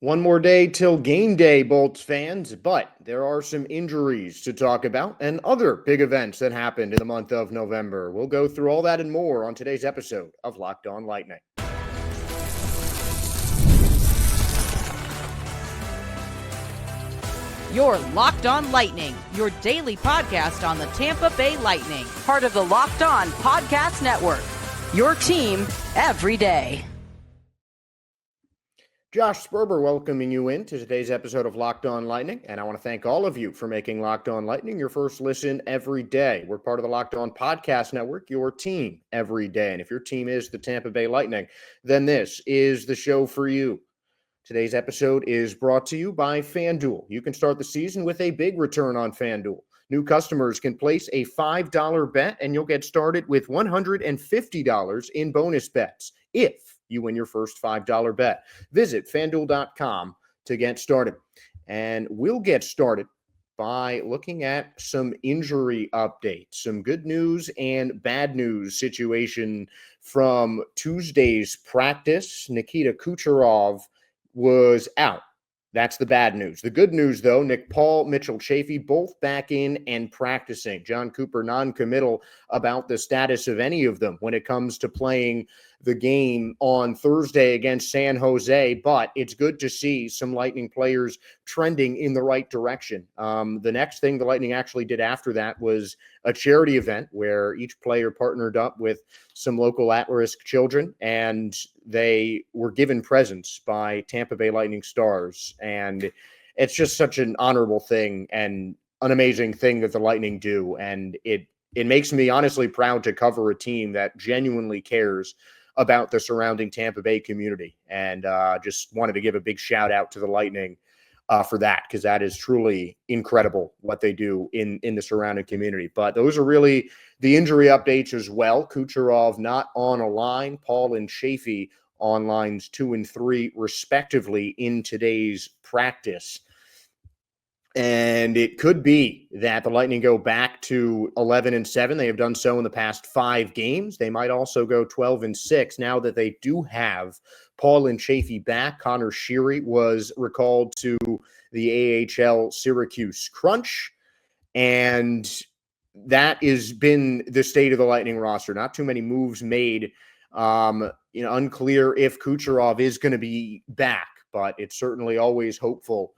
One more day till game day, Bolts fans, but there are some injuries to talk about and other big events that happened in the month of November. We'll go through all that and more on today's episode of Locked On Lightning. You're Locked On Lightning, your daily podcast on the Tampa Bay Lightning, part of the Locked On Podcast Network, your team every day. Josh Sperber welcoming you into today's episode of Locked On Lightning, and I want to thank all of you for making Locked On Lightning your first listen every day. We're part of the Locked On Podcast Network, your team every day. And if your team is the Tampa Bay Lightning, then this is the show for you. Today's episode is brought to you by FanDuel. You can start the season with a big return on FanDuel. New customers can place a $5 bet, and you'll get started with $150 in bonus bets if you win your first $5 bet. Visit FanDuel.com to get started. And we'll get started by looking at some injury updates, some good news and bad news situation from Tuesday's practice. Nikita Kucherov was out. That's the bad news. The good news, though, Nick Paul, Mitchell Chaffee, both back in and practicing. John Cooper non-committal about the status of any of them when it comes to playing the game on Thursday against San Jose, but it's good to see some Lightning players trending in the right direction. The next thing the Lightning actually did after that was a charity event where each player partnered up with some local at-risk children, and they were given presents by Tampa Bay Lightning stars. And it's just such an honorable thing and an amazing thing that the Lightning do. And it makes me honestly proud to cover a team that genuinely cares about the surrounding Tampa Bay community. And just wanted to give a big shout out to the Lightning for that, because that is truly incredible what they do in the surrounding community. But those are really the injury updates as well. Kucherov not on a line, Paul and Chaffee on lines 2 and 3 respectively in today's practice. And it could be that the Lightning go back to 11-7. They have done so in the past 5 games. They might also go 12-6 now that they do have Paul and Chaffee back. Connor Sheary was recalled to the AHL Syracuse Crunch, and that has been the state of the Lightning roster. Not too many moves made. Unclear if Kucherov is going to be back, but it's certainly always hopeful.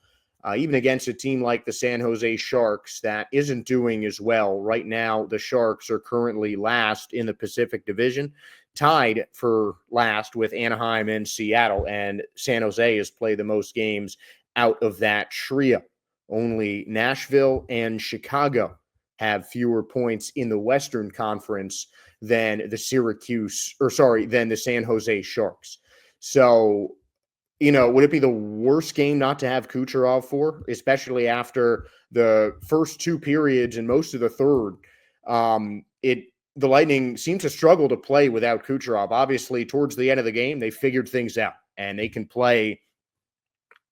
Even against a team like the San Jose Sharks that isn't doing as well. Right now, the Sharks are currently last in the Pacific Division, tied for last with Anaheim and Seattle, and San Jose has played the most games out of that trio. Only Nashville and Chicago have fewer points in the Western Conference than the San Jose Sharks. So, would it be the worst game not to have Kucherov for, especially after the first 2 periods and most of the third? The Lightning seem to struggle to play without Kucherov. Obviously, towards the end of the game, they figured things out, and they can play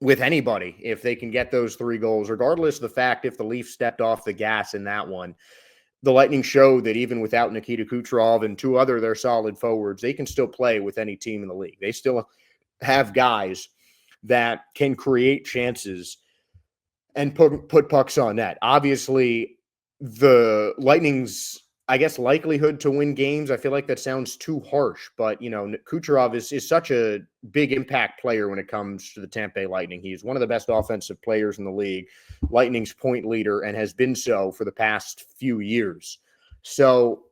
with anybody if they can get those 3 goals, regardless of the fact if the Leafs stepped off the gas in that one. The Lightning showed that even without Nikita Kucherov and 2 other their solid forwards, they can still play with any team in the league. They still have guys that can create chances and put pucks on net. Obviously, the Lightning's, likelihood to win games, I feel like that sounds too harsh, but, Kucherov is such a big impact player when it comes to the Tampa Bay Lightning. He's one of the best offensive players in the league, Lightning's point leader, and has been so for the past few years. So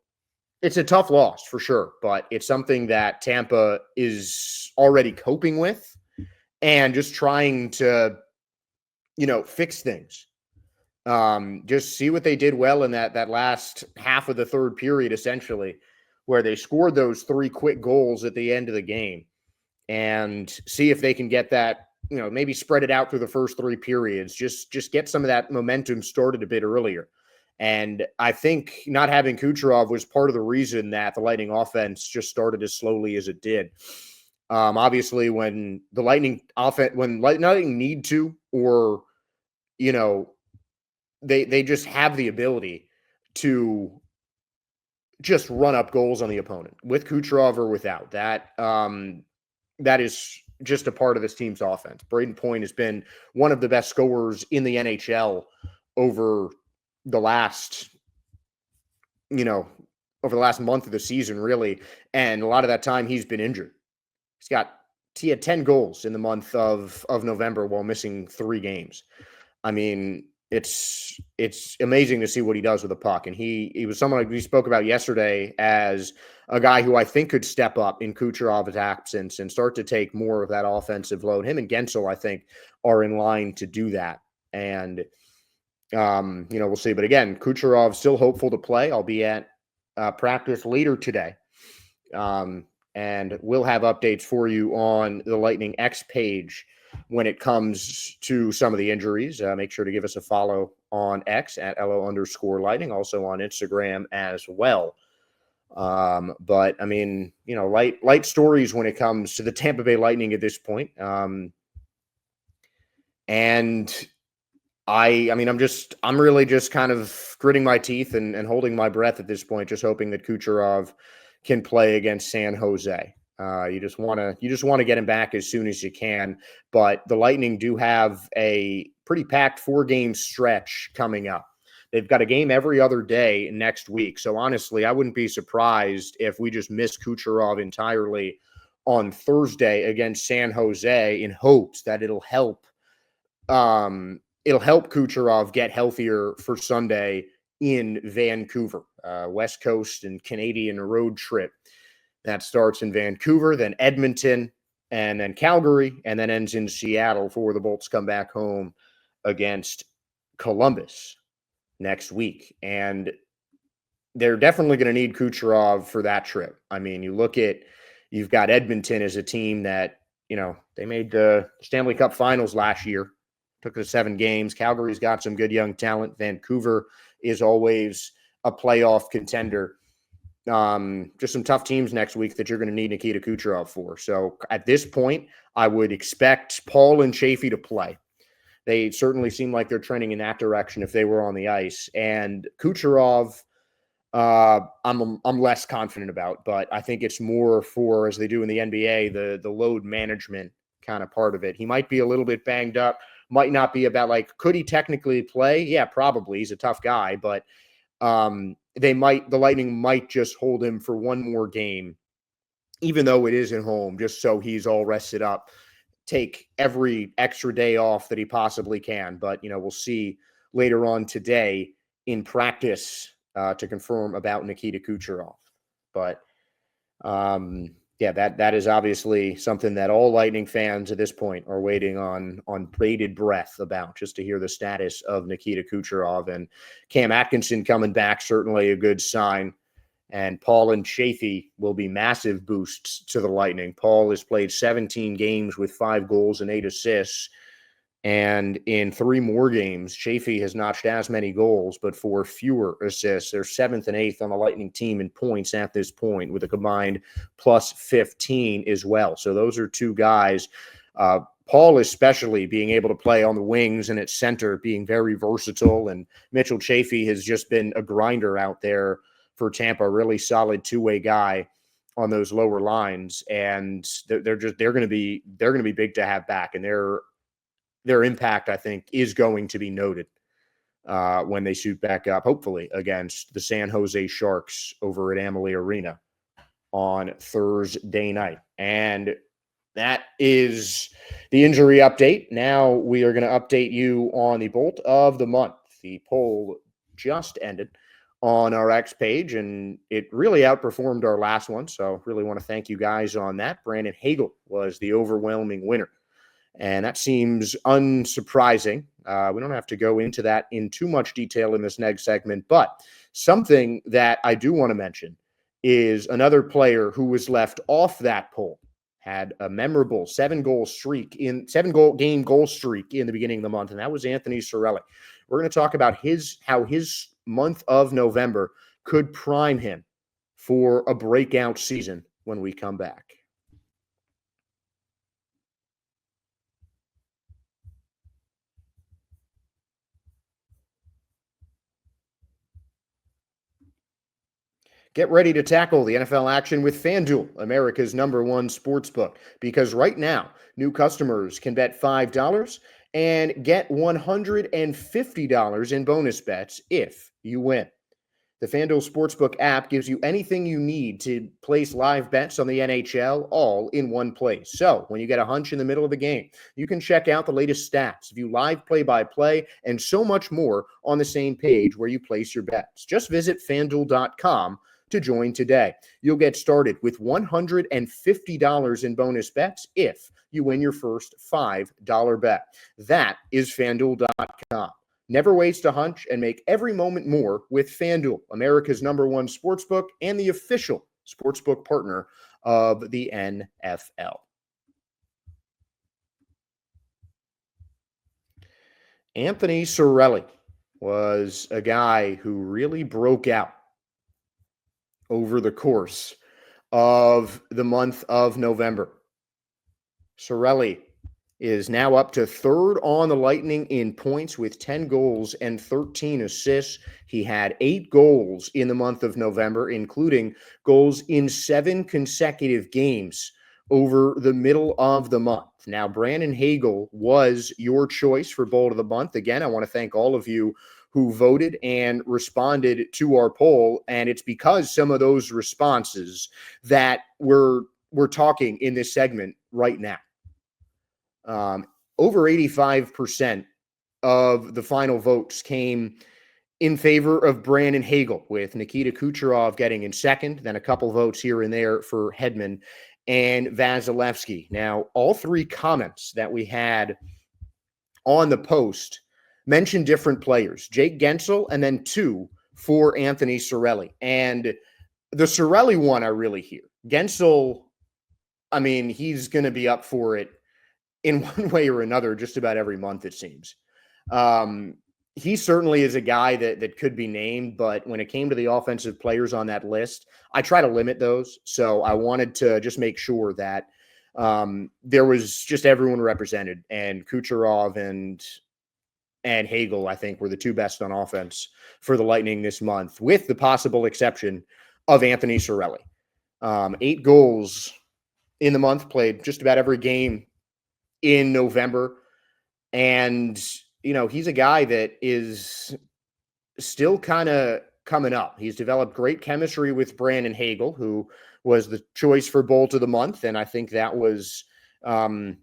it's a tough loss for sure, but it's something that Tampa is already coping with and just trying to, fix things. Just see what they did well in that last half of the third period, essentially, where they scored those 3 quick goals at the end of the game, and see if they can get that, maybe spread it out through the first 3 periods. Just get some of that momentum started a bit earlier. And I think not having Kucherov was part of the reason that the Lightning offense just started as slowly as it did. Obviously, when the Lightning need to, or, they just have the ability to just run up goals on the opponent with Kucherov or without. That is just a part of this team's offense. Braden Point has been one of the best scorers in the NHL over the last, over the last month of the season, really. And a lot of that time he's been injured. He had 10 goals in the month of November while missing 3 games. I mean, it's amazing to see what he does with the puck. And he was someone like we spoke about yesterday as a guy who I think could step up in Kucherov's absence and start to take more of that offensive load. Him and Gensel, I think, are in line to do that. And, we'll see. But again, Kucherov still hopeful to play. I'll be at practice later today. And we'll have updates for you on the Lightning X page when it comes to some of the injuries. Make sure to give us a follow on X at @LO_Lightning, also on Instagram as well. But I mean, light stories when it comes to the Tampa Bay Lightning at this point. And I'm really just kind of gritting my teeth and holding my breath at this point, just hoping that Kucherov can play against San Jose. You just want to get him back as soon as you can. But the Lightning do have a pretty packed 4-game stretch coming up. They've got a game every other day next week. So honestly, I wouldn't be surprised if we just miss Kucherov entirely on Thursday against San Jose in hopes that it'll help Kucherov get healthier for Sunday in Vancouver. West Coast and Canadian road trip that starts in Vancouver, then Edmonton, and then Calgary, and then ends in Seattle before the Bolts come back home against Columbus next week. And they're definitely going to need Kucherov for that trip. I mean, you've got Edmonton as a team that, they made the Stanley Cup Finals last year, took it to 7 games. Calgary's got some good young talent. Vancouver is always a playoff contender. Just some tough teams next week that you're going to need Nikita Kucherov for. So at this point, I would expect Paul and Chaffee to play. They certainly seem like they're trending in that direction if they were on the ice. And Kucherov, I'm less confident about, but I think it's more for, as they do in the NBA, the load management kind of part of it. He might be a little bit banged up, might not be about could he technically play? Yeah, probably. He's a tough guy, but the Lightning might just hold him for one more game, even though it is at home, just so he's all rested up, take every extra day off that he possibly can. But, we'll see later on today in practice to confirm about Nikita Kucherov. But, that is obviously something that all Lightning fans at this point are waiting on bated breath about, just to hear the status of Nikita Kucherov. And Cam Atkinson coming back, certainly a good sign. And Paul and Chaffee will be massive boosts to the Lightning. Paul has played 17 games with 5 goals and 8 assists. And in 3 more games, Chaffee has notched as many goals, but for fewer assists. They're 7th and 8th on the Lightning team in points at this point, with a combined plus 15 as well. So those are 2 guys. Paul especially being able to play on the wings and at center, being very versatile. And Mitchell Chaffee has just been a grinder out there for Tampa, really solid 2-way guy on those lower lines. And they're going to be big to have back. And their impact, I think, is going to be noted when they suit back up, hopefully, against the San Jose Sharks over at Amalie Arena on Thursday night. And that is the injury update. Now we are going to update you on the Bolt of the Month. The poll just ended on our X page, and it really outperformed our last one. So really want to thank you guys on that. Brandon Hagel was the overwhelming winner. And that seems unsurprising. We don't have to go into that in too much detail in this next segment, but something that I do want to mention is another player who was left off that poll, had a memorable 7-game goal streak in the beginning of the month, and that was Anthony Cirelli. We're going to talk about how his month of November could prime him for a breakout season when we come back. Get ready to tackle the NFL action with FanDuel, America's #1 sportsbook, because right now, new customers can bet $5 and get $150 in bonus bets if you win. The FanDuel Sportsbook app gives you anything you need to place live bets on the NHL all in one place. So when you get a hunch in the middle of the game, you can check out the latest stats, view live play-by-play, and so much more on the same page where you place your bets. Just visit FanDuel.com to join today. You'll get started with $150 in bonus bets if you win your first $5 bet. That is FanDuel.com. Never waste a hunch and make every moment more with FanDuel, America's #1 sportsbook and the official sportsbook partner of the NFL. Anthony Cirelli was a guy who really broke out over the course of the month of November. Cirelli is now up to third on the Lightning in points with 10 goals and 13 assists. He had 8 goals in the month of November, including goals in 7 consecutive games over the middle of the month. Now, Brandon Hagel was your choice for Bolt of the Month. Again, I want to thank all of you who voted and responded to our poll, and it's because some of those responses that we're talking in this segment right now. Over 85% of the final votes came in favor of Brandon Hagel, with Nikita Kucherov getting in second, then a couple votes here and there for Hedman and Vasilevsky. Now, all 3 comments that we had on the post mentioned different players, Jake Gensel, and then 2 for Anthony Cirelli. And the Cirelli one I really hear. Gensel, I mean, he's going to be up for it in one way or another just about every month, it seems. He certainly is a guy that could be named, but when it came to the offensive players on that list, I try to limit those. So I wanted to just make sure that there was just everyone represented, and Kucherov and Hagel, I think, were the 2 best on offense for the Lightning this month, with the possible exception of Anthony Cirelli. 8 goals in the month, played just about every game in November. And, you know, he's a guy that is still kind of coming up. He's developed great chemistry with Brandon Hagel, who was the choice for Bolt of the Month. And I think that was, I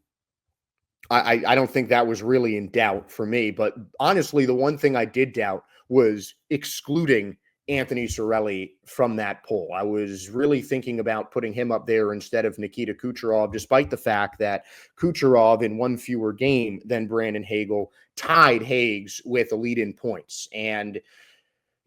don't think that was really in doubt for me. But honestly, the one thing I did doubt was excluding Anthony Cirelli from that poll. I was really thinking about putting him up there instead of Nikita Kucherov, despite the fact that Kucherov, in 1 fewer game than Brandon Hagel, tied Hagues with the lead in points and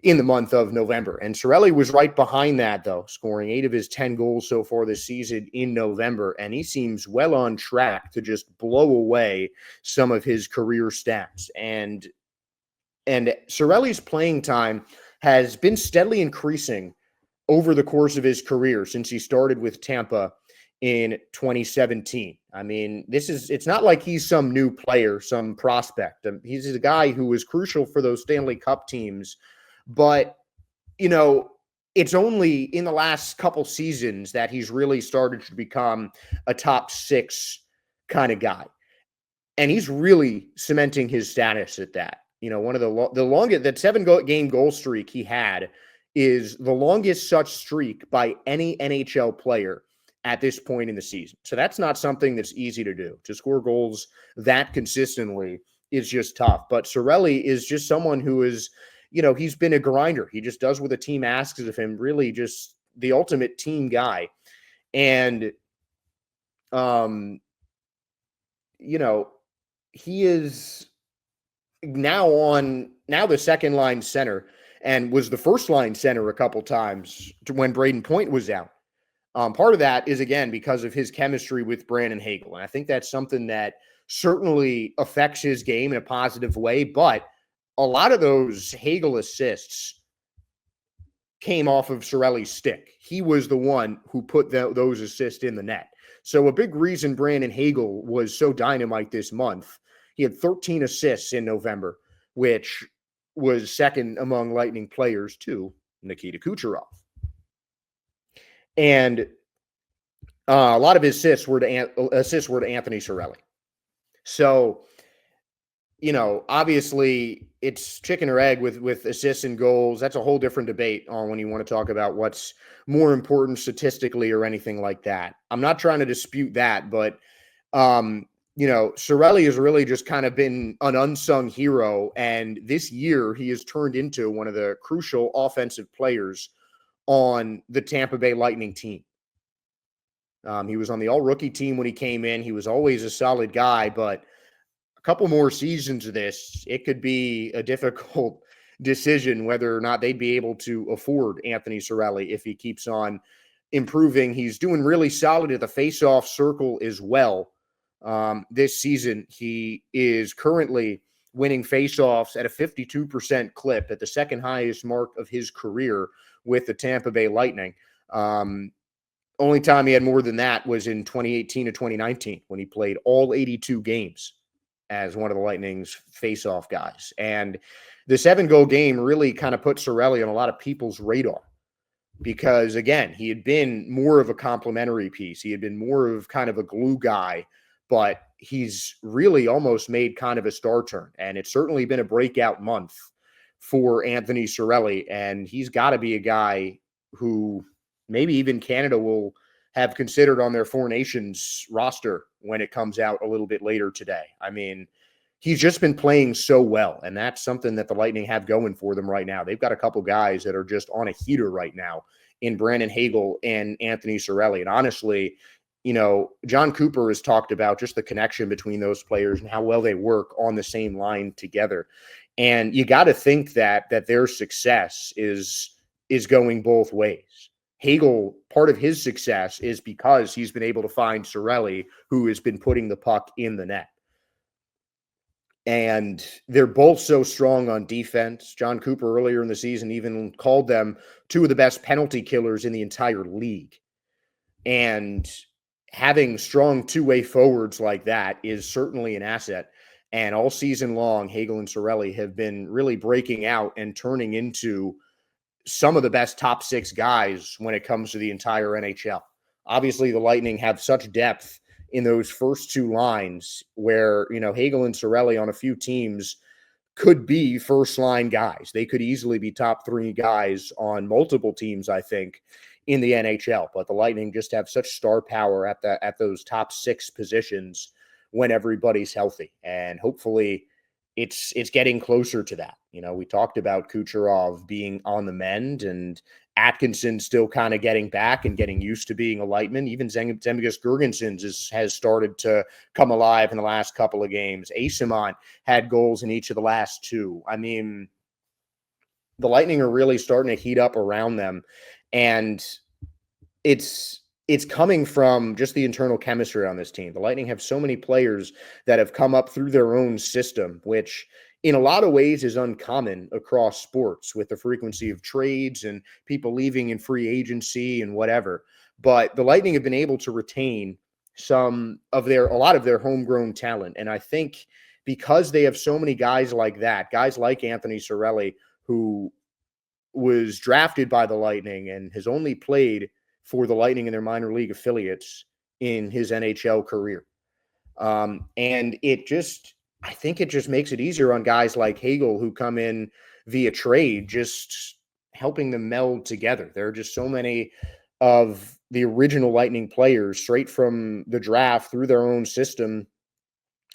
in the month of November. And Cirelli was right behind that, though, scoring 8 of his 10 goals so far this season in November. And he seems well on track to just blow away some of his career stats. And Cirelli's playing time has been steadily increasing over the course of his career since he started with Tampa in 2017. I mean, it's not like he's some new player, some prospect. He's a guy who was crucial for those Stanley Cup teams. But, you know, it's only in the last couple seasons that he's really started to become a top 6 kind of guy. And he's really cementing his status at that. You know, one of the longest, that 7-game goal streak he had is the longest such streak by any NHL player at this point in the season. So that's not something that's easy to do. To score goals that consistently is just tough. But Cirelli is just someone who is, you know, he's been a grinder. He just does what the team asks of him, really just the ultimate team guy. And, you know, he is now the second line center, and was the first line center a couple times when Braden Point was out. Part of that is, again, because of his chemistry with Brandon Hagel. And I think that's something that certainly affects his game in a positive way. But a lot of those Hagel assists came off of Cirelli's stick. He was the one who put those assists in the net. So a big reason Brandon Hagel was so dynamite this month, he had 13 assists in November, which was second among Lightning players to Nikita Kucherov. And a lot of his assists were to Anthony Cirelli. So, obviously it's chicken or egg with assists and goals. That's a whole different debate on when you want to talk about what's more important statistically or anything like that. I'm not trying to dispute that, but Cirelli has really just kind of been an unsung hero, and this year he has turned into one of the crucial offensive players on the Tampa Bay Lightning team. He was on the all-rookie team when he came in. He was always a solid guy, but a couple more seasons of this, it could be a difficult decision whether or not they'd be able to afford Anthony Cirelli if he keeps on improving. He's doing really solid at the face-off circle as well. This season, he is currently winning face-offs at a 52% clip, at the second highest mark of his career with the Tampa Bay Lightning. Only time he had more than that was in 2018 to 2019 when he played all 82 games as one of the Lightning's face-off guys. And the 7-goal game really kind of put Cirelli on a lot of people's radar because, again, he had been more of a complementary piece. He had been more of kind of a glue guy, but he's really almost made kind of a star turn. And it's certainly been a breakout month for Anthony Cirelli. And he's got to be a guy who maybe even Canada will have considered on their Four Nations roster when it comes out a little bit later today. I mean, he's just been playing so well, and that's something that the Lightning have going for them right now. They've got a couple guys that are just on a heater right now in Brandon Hagel and Anthony Cirelli. And honestly, John Cooper has talked about just the connection between those players and how well they work on the same line together. And you got to think that their success is going both ways. Hagel, part of his success is because he's been able to find Cirelli, who has been putting the puck in the net. And they're both so strong on defense. John Cooper earlier in the season even called them two of the best penalty killers in the entire league. And having strong two-way forwards like that is certainly an asset. And all season long, Hagel and Cirelli have been really breaking out and turning into some of the best top 6 guys when it comes to the entire NHL. Obviously, the Lightning have such depth in those first 2 lines where, Hagel and Cirelli on a few teams could be first-line guys. They could easily be top 3 guys on multiple teams, I think, in the NHL. But the Lightning just have such star power at those top 6 positions when everybody's healthy. And hopefully it's getting closer to that. We talked about Kucherov being on the mend and Atkinson still kind of getting back and getting used to being a Lightman. Even Zemgus Girgensons has started to come alive in the last couple of games. Asimon had goals in each of the last 2. I mean, the Lightning are really starting to heat up around them. And it's coming from just the internal chemistry on this team. The Lightning have so many players that have come up through their own system, which in a lot of ways is uncommon across sports with the frequency of trades and people leaving in free agency and whatever. But the Lightning have been able to retain a lot of their homegrown talent. And I think because they have so many guys like that, guys like Anthony Cirelli, who was drafted by the Lightning and has only played for the Lightning in their minor league affiliates in his NHL career. And I think it just makes it easier on guys like Hagel who come in via trade, just helping them meld together. There are just so many of the original Lightning players straight from the draft through their own system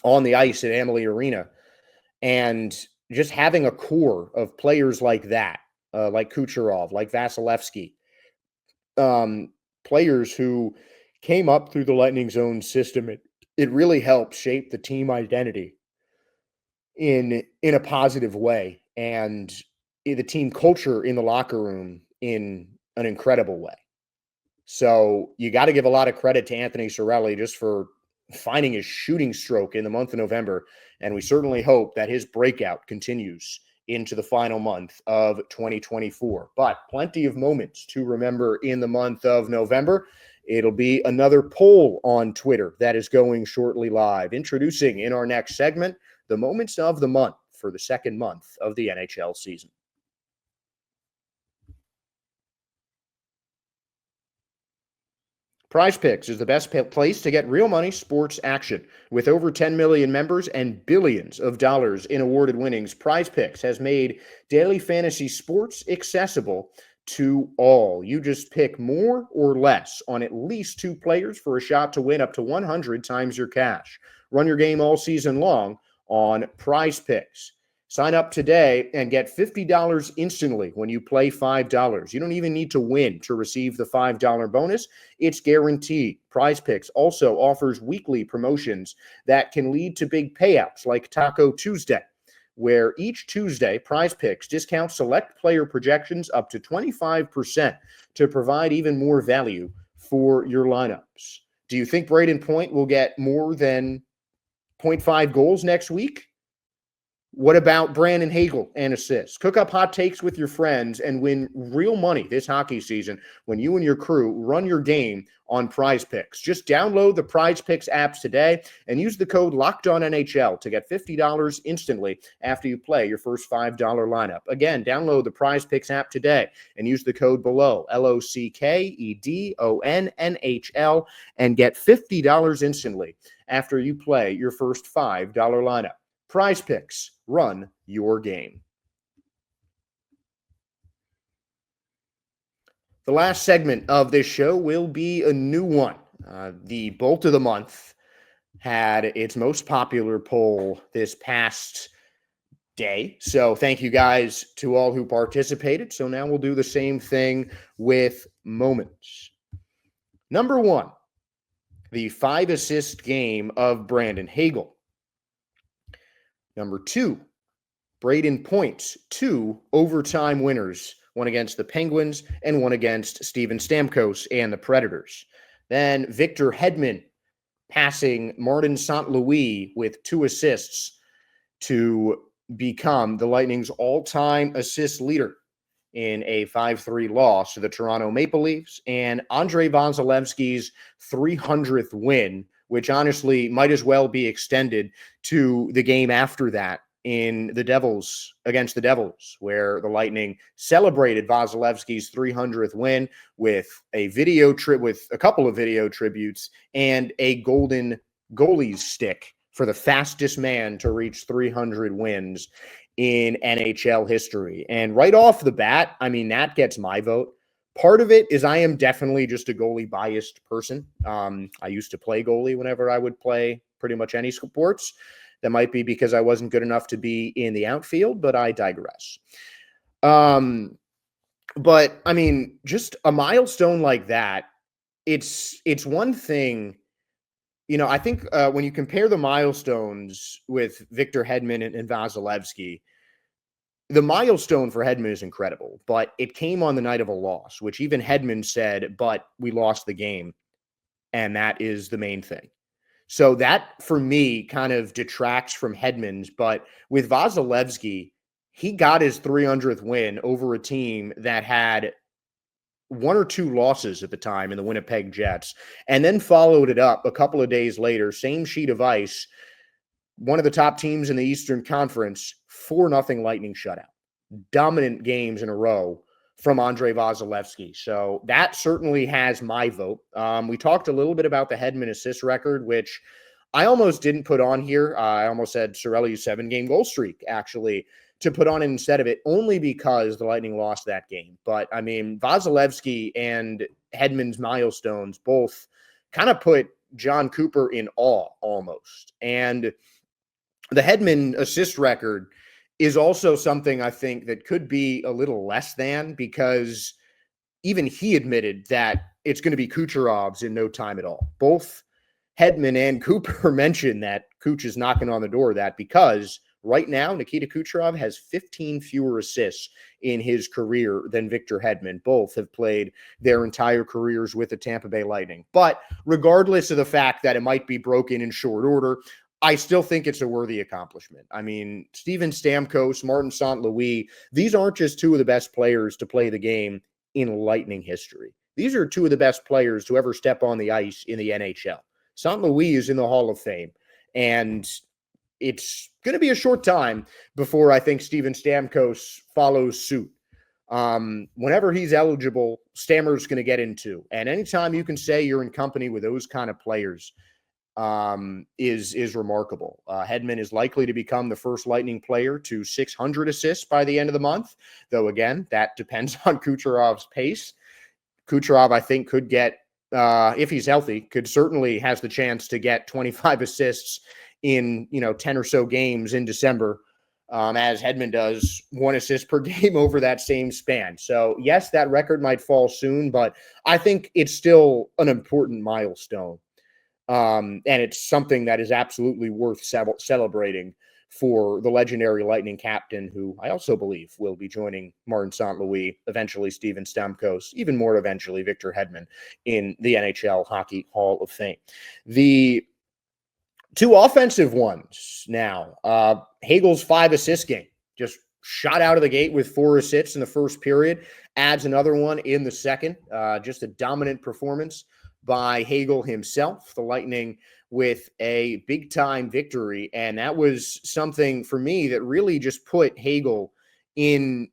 on the ice at Amalie Arena. And just having a core of players like that, like Kucherov, like Vasilevsky, players who came up through the Lightning's own system, it really helps shape the team identity in a positive way and the team culture in the locker room in an incredible way. So you got to give a lot of credit to Anthony Cirelli just for finding his shooting stroke in the month of November. And we certainly hope that his breakout continues into the final month of 2024. But plenty of moments to remember in the month of November. It'll be another poll on Twitter that is going shortly live. Introducing in our next segment, the moments of the month for the second month of the NHL season. Prize Picks is the best place to get real money sports action. With over 10 million members and billions of dollars in awarded winnings, Prize Picks has made daily fantasy sports accessible to all. You just pick more or less on at least 2 players for a shot to win up to 100 times your cash. Run your game all season long on Prize Picks. Sign up today and get $50 instantly when you play $5. You don't even need to win to receive the $5 bonus. It's guaranteed. Prize Picks also offers weekly promotions that can lead to big payouts like Taco Tuesday, where each Tuesday, Prize Picks discounts select player projections up to 25% to provide even more value for your lineups. Do you think Braden Point will get more than 0.5 goals next week? What about Brandon Hagel and assists? Cook up hot takes with your friends and win real money this hockey season when you and your crew run your game on Prize Picks. Just download the Prize Picks apps today and use the code LOCKEDONNHL to get $50 instantly after you play your first $5 lineup. Again, download the Prize Picks app today and use the code below, LOCKEDONNHL, and get $50 instantly after you play your first $5 lineup. Prize Picks, run your game. The last segment of this show will be a new one. The Bolt of the Month had its most popular poll this past day. So thank you guys to all who participated. So now we'll do the same thing with moments. Number 1, the 5-assist game of Brandon Hagel. Number 2, Braden Point's 2 overtime winners, one against the Penguins and one against Steven Stamkos and the Predators. Then Victor Hedman passing Martin St. Louis with 2 assists to become the Lightning's all-time assist leader in a 5-3 loss to the Toronto Maple Leafs, and Andrei Vasilevsky's 300th win, which honestly might as well be extended to the game after that in the Devils against the Devils, where the Lightning celebrated Vasilevsky's 300th win with a couple of video tributes and a golden goalie's stick for the fastest man to reach 300 wins in NHL history. And right off the bat, I mean, that gets my vote. Part of it is I am definitely just a goalie biased person. I used to play goalie whenever I would play pretty much any sports. That might be because I wasn't good enough to be in the outfield, but I digress. But I mean, just a milestone like that, it's one thing. You know, I think when you compare the milestones with Victor Hedman and Vasilevsky, the milestone for Hedman is incredible, but it came on the night of a loss, which even Hedman said, but we lost the game. And that is the main thing. So that, for me, kind of detracts from Hedman's. But with Vasilevsky, he got his 300th win over a team that had 1 or 2 losses at the time in the Winnipeg Jets, and then followed it up a couple of days later, same sheet of ice, one of the top teams in the Eastern Conference, 4-0 Lightning shutout. Dominant games in a row from Andrei Vasilevsky. So that certainly has my vote. We talked a little bit about the Hedman assist record, which I almost didn't put on here. I almost said Cirelli's 7-game goal streak, actually, to put on instead of it, only because the Lightning lost that game. But, I mean, Vasilevsky and Hedman's milestones both kind of put John Cooper in awe almost. And the Hedman assist record is also something I think that could be a little less than, because even he admitted that it's going to be Kucherov's in no time at all. Both Hedman and Cooper mentioned that Kuch is knocking on the door of that, because right now Nikita Kucherov has 15 fewer assists in his career than Victor Hedman. Both have played their entire careers with the Tampa Bay Lightning. But regardless of the fact that it might be broken in short order, I still think it's a worthy accomplishment. I mean, Steven Stamkos, Martin St. Louis, these aren't just 2 of the best players to play the game in Lightning history. These are 2 of the best players to ever step on the ice in the NHL. St. Louis is in the Hall of Fame, and it's going to be a short time before I think Steven Stamkos follows suit. Whenever he's eligible, Stammer's going to get in too. And anytime you can say you're in company with those kind of players, is remarkable. Hedman is likely to become the first Lightning player to 600 assists by the end of the month, though again, that depends on Kucherov's pace. Kucherov, I think, could get, if he's healthy, could certainly has the chance to get 25 assists in 10 or so games in December, as Hedman does 1 assist per game over that same span. So yes, that record might fall soon, but I think it's still an important milestone. And it's something that is absolutely worth celebrating for the legendary Lightning captain, who I also believe will be joining Martin St. Louis, eventually Steven Stamkos, even more eventually Victor Hedman in the NHL Hockey Hall of Fame. The two offensive ones now. Hagel's 5-assist game just shot out of the gate with 4 assists in the first period, adds another one in the second. Just a dominant performance by Hagel himself, the Lightning with a big-time victory. And that was something for me that really just put Hagel in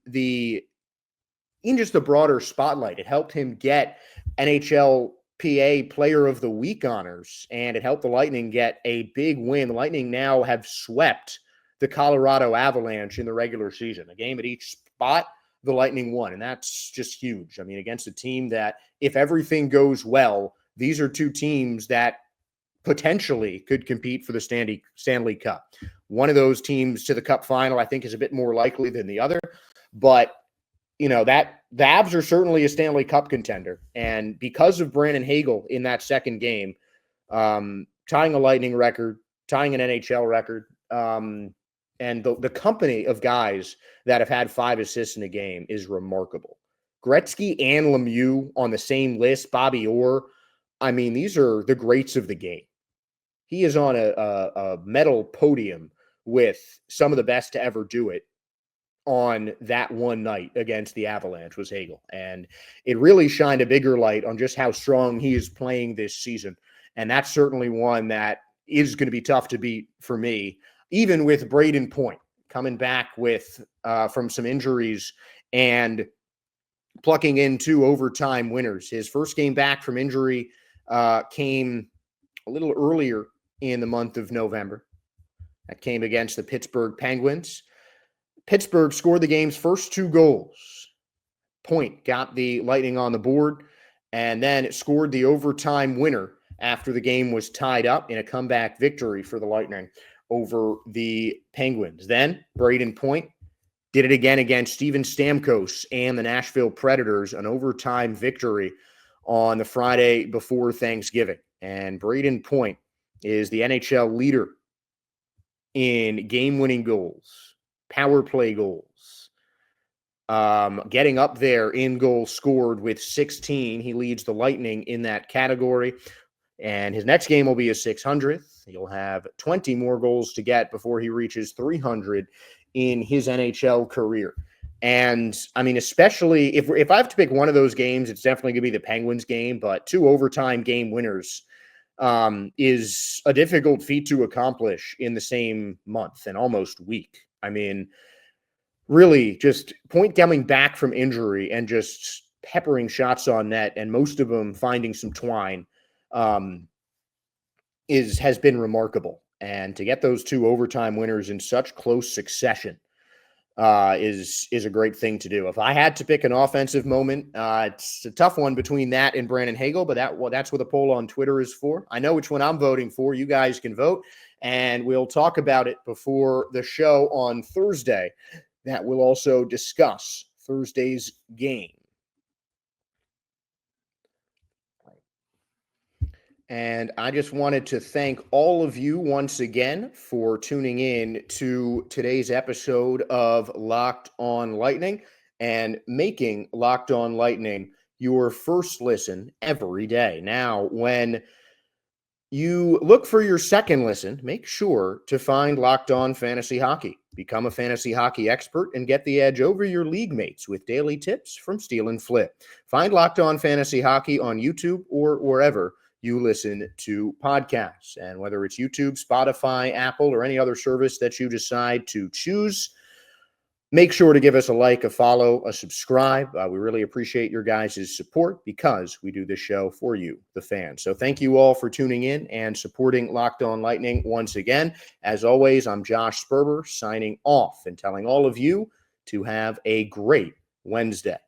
just the broader spotlight. It helped him get NHLPA Player of the Week honors, and it helped the Lightning get a big win. The Lightning now have swept the Colorado Avalanche in the regular season. A game at each spot, the Lightning won, and that's just huge. I mean, against a team that, if everything goes well, these are two teams that potentially could compete for the Stanley Cup. One of those teams to the Cup final, I think, is a bit more likely than the other, but that the Avs are certainly a Stanley Cup contender. And because of Brandon Hagel in that second game, tying a Lightning record, tying an NHL record, and the company of guys that have had 5 assists in a game is remarkable. Gretzky and Lemieux on the same list, Bobby Orr. I mean, these are the greats of the game. He is on a medal podium with some of the best to ever do it on that one night against the Avalanche was Hagel. And it really shined a bigger light on just how strong he is playing this season. And that's certainly one that is going to be tough to beat for me, even with Braden Point coming back with from some injuries and plucking in 2 overtime winners. His first game back from injury came a little earlier in the month of November. That came against the Pittsburgh Penguins. Pittsburgh scored the game's first 2 goals. Point got the Lightning on the board, and then it scored the overtime winner after the game was tied up in a comeback victory for the Lightning over the Penguins. Then Braden Point did it again against Steven Stamkos and the Nashville Predators, an overtime victory on the Friday before Thanksgiving. And Braden Point is the NHL leader in game-winning goals, power play goals, getting up there in goals scored with 16. He leads the Lightning in that category. And his next game will be his 600th. He'll have 20 more goals to get before he reaches 300 in his NHL career. And I mean, especially if I have to pick one of those games, it's definitely going to be the Penguins game, but 2 overtime game winners is a difficult feat to accomplish in the same month and almost week. I mean, really just Point coming back from injury and just peppering shots on net, and most of them finding some twine, has been remarkable. And to get those 2 overtime winners in such close succession is a great thing to do. If I had to pick an offensive moment, it's a tough one between that and Brandon Hagel, but that's what the poll on Twitter is for. I know which one I'm voting for. You guys can vote, and we'll talk about it before the show on Thursday. That will also discuss Thursday's game. And I just wanted to thank all of you once again for tuning in to today's episode of Locked On Lightning and making Locked On Lightning your first listen every day. Now, when you look for your second listen, make sure to find Locked On Fantasy Hockey. Become a fantasy hockey expert and get the edge over your league mates with daily tips from Steal and Flip. Find Locked On Fantasy Hockey on YouTube or wherever you listen to podcasts. And whether it's YouTube, Spotify, Apple, or any other service that you decide to choose, Make sure to give us a like, a follow, a subscribe. We really appreciate your guys' support because we do this show for you, the fans. So thank you all for tuning in and supporting Locked On Lightning once again. As always, I'm Josh Sperber signing off and telling all of you to have a great Wednesday.